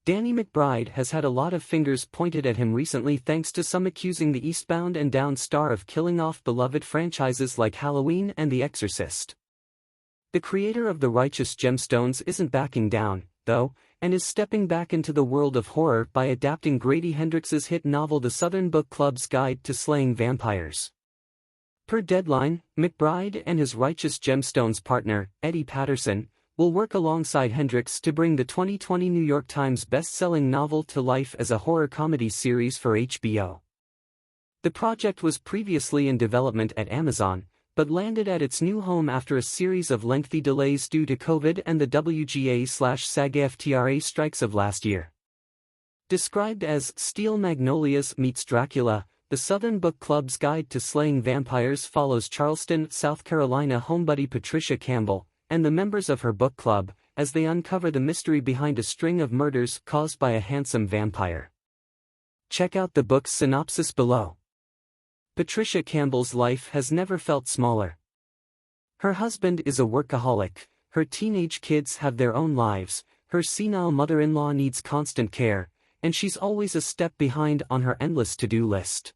Danny McBride has had a lot of fingers pointed at him recently, thanks to some accusing the Eastbound and Down star of killing off beloved franchises like Halloween and The Exorcist. The creator of The Righteous Gemstones isn't backing down, though, and is stepping back into the world of horror by adapting Grady Hendrix's hit novel The Southern Book Club's Guide to Slaying Vampires. Per Deadline, McBride and his Righteous Gemstones partner, Eddie Patterson, will work alongside Hendrix to bring the 2020 New York Times best-selling novel to life as a horror comedy series for HBO. The project was previously in development at Amazon, but landed at its new home after a series of lengthy delays due to COVID and the WGA/SAG-AFTRA strikes of last year. Described as Steel Magnolias meets Dracula, The Southern Book Club's Guide to Slaying Vampires follows Charleston, South Carolina homebody Patricia Campbell and the members of her book club as they uncover the mystery behind a string of murders caused by a handsome vampire. Check out the book's synopsis below. Patricia Campbell's life has never felt smaller. Her husband is a workaholic, her teenage kids have their own lives, her senile mother-in-law needs constant care, and she's always a step behind on her endless to-do list.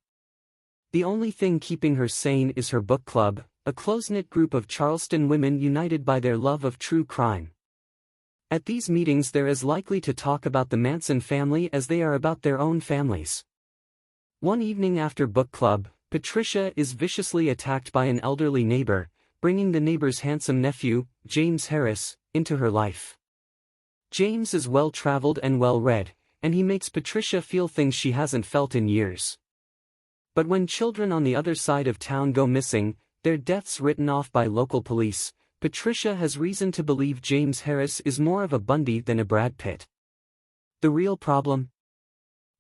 The only thing keeping her sane is her book club, a close-knit group of Charleston women united by their love of true crime. At these meetings they're as likely to talk about the Manson family as they are about their own families. One evening after book club, Patricia is viciously attacked by an elderly neighbor, bringing the neighbor's handsome nephew, James Harris, into her life. James is well-traveled and well-read, and he makes Patricia feel things she hasn't felt in years. But when children on the other side of town go missing, their deaths written off by local police, Patricia has reason to believe James Harris is more of a Bundy than a Brad Pitt. The real problem?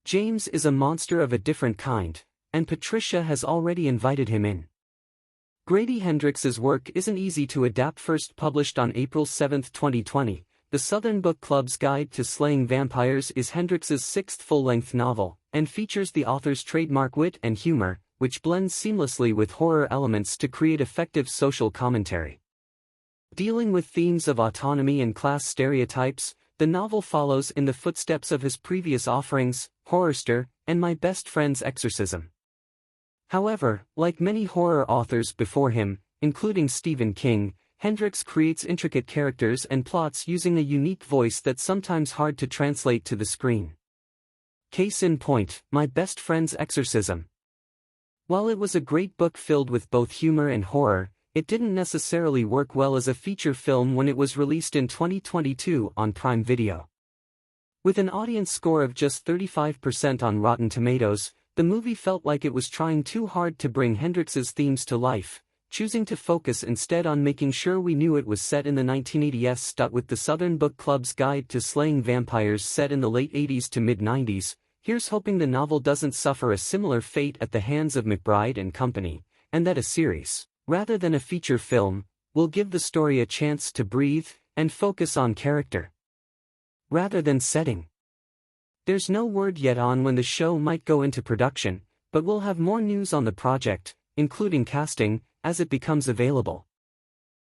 James is a monster of a different kind, and Patricia has already invited him in. Grady Hendrix's work isn't easy to adapt. First published on April 7, 2020, The Southern Book Club's Guide to Slaying Vampires is Hendrix's sixth full-length novel, and features the author's trademark wit and humor, which blends seamlessly with horror elements to create effective social commentary. Dealing with themes of autonomy and class stereotypes, the novel follows in the footsteps of his previous offerings, Horrorster, and My Best Friend's Exorcism. However, like many horror authors before him, including Stephen King, Hendrix creates intricate characters and plots using a unique voice that's sometimes hard to translate to the screen. Case in point, My Best Friend's Exorcism. While it was a great book filled with both humor and horror, it didn't necessarily work well as a feature film when it was released in 2022 on Prime Video. With an audience score of just 35% on Rotten Tomatoes, the movie felt like it was trying too hard to bring Hendrix's themes to life, choosing to focus instead on making sure we knew it was set in the 1980s. With The Southern Book Club's Guide to Slaying Vampires set in the late 80s to mid-90s, here's hoping the novel doesn't suffer a similar fate at the hands of McBride and Company, and that a series, rather than a feature film, will give the story a chance to breathe and focus on character, rather than setting. There's no word yet on when the show might go into production, but we'll have more news on the project, including casting, as it becomes available.